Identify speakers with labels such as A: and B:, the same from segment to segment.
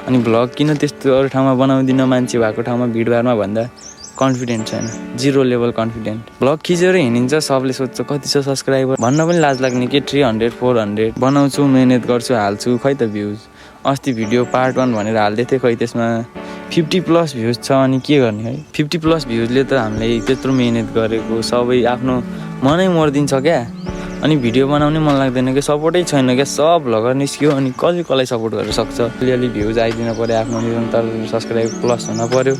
A: अनि भ्लग किन त्यस्तो अरू ठाउँमा बनाउँदिनँ मान्छे भएको ठाउँमा भिडभाडमा भन्दा कन्फिडेन्ट छैन, 0 लेभल कन्फिडेन्ट। भ्लग खिचेर हिँडिन्छ, सबले सोध्छ कति छ सब्सक्राइबर भन्न पनि लाज लाग्ने के 300 400 बनाउँछु, मेहनत गर्छु, हाल्छु, खै त भ्युज। अस्ति भिडियो पार्ट 1 भनेर हाल्दै थिएँ, खै त्यसमा 50+ भ्युज छ। अनि के गर्ने है, 50+ भ्युजले त हामीलाई त्यत्रो मेहनत गरेको सबै आफ्नो मनै मरिदिन्छ क्या। अनि भिडियो बनाउने मन लाग्दैन क्या, सपोर्टै छैन क्या, सब भ्लगर निस्क्यो अनि कसलाई सपोर्ट गर्न सक्छ। अलिअलि भ्युज आइदिनु पऱ्यो, आफ्नो निरन्तर सब्सक्राइब प्लस हुन पऱ्यो,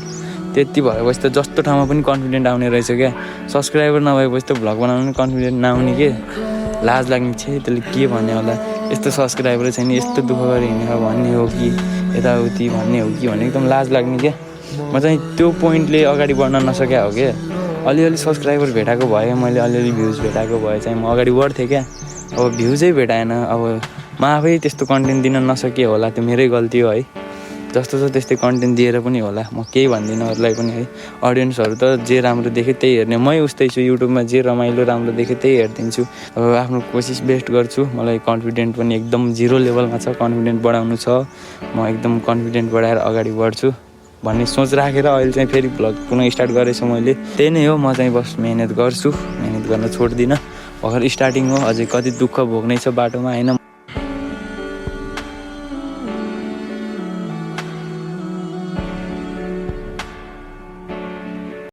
A: त्यति भएपछि त जस्तो ठाउँमा पनि कन्फिडेन्ट आउने रहेछ क्या। सब्सक्राइबर नभएपछि त भ्लग बनाउनु कन्फिडेन्ट नआउने के, लाज लाग्ने छ। त्यसले के भन्ने होला, यस्तो सब्सक्राइबर छैन, यस्तो दुःख गरी हिँडेर भन्ने हो कि यताउति भन्ने हो कि भने एकदम लाज लाग्ने क्या। म चाहिँ त्यो पोइन्टले अगाडि बढ्न नसक्या हो क्या। अलिअलि सब्सक्राइबर भेटाएको भए, मैले अलिअलि भ्युज भेटाएको भए चाहिँ म अगाडि बढ्थेँ क्या। अब भ्युजै भेटाएन, अब म आफै त्यस्तो कन्टेन्ट दिन नसके होला, त्यो मेरै गल्ती हो है। जस्तो छ त्यस्तै कन्टेन्ट दिएर पनि होला, म केही भन्दिनँ अरूलाई पनि है। अडियन्सहरू त जे राम्रो देख्यो त्यही हेर्ने, मै उस्तै छु। युट्युबमा जे रमाइलो राम्रो देख्यो त्यही हेरिदिन्छु। अब आफ्नो कोसिस बेस्ट गर्छु। मलाई कन्फिडेन्ट पनि एकदम 0 लेभलमा छ, कन्फिडेन्ट बढाउनु छ। म एकदम कन्फिडेन्ट बढाएर अगाडि बढ्छु भन्ने सोच राखेर अहिले चाहिँ फेरि भ्लग पुनः स्टार्ट गरेछु मैले। त्यही नै हो, म चाहिँ बस मेहनत गर्छु, मेहनत गर्न छोड्दिनँ। भर्खर स्टार्टिङ हो, अझै कति दुःख भोग्नै छ बाटोमा होइन।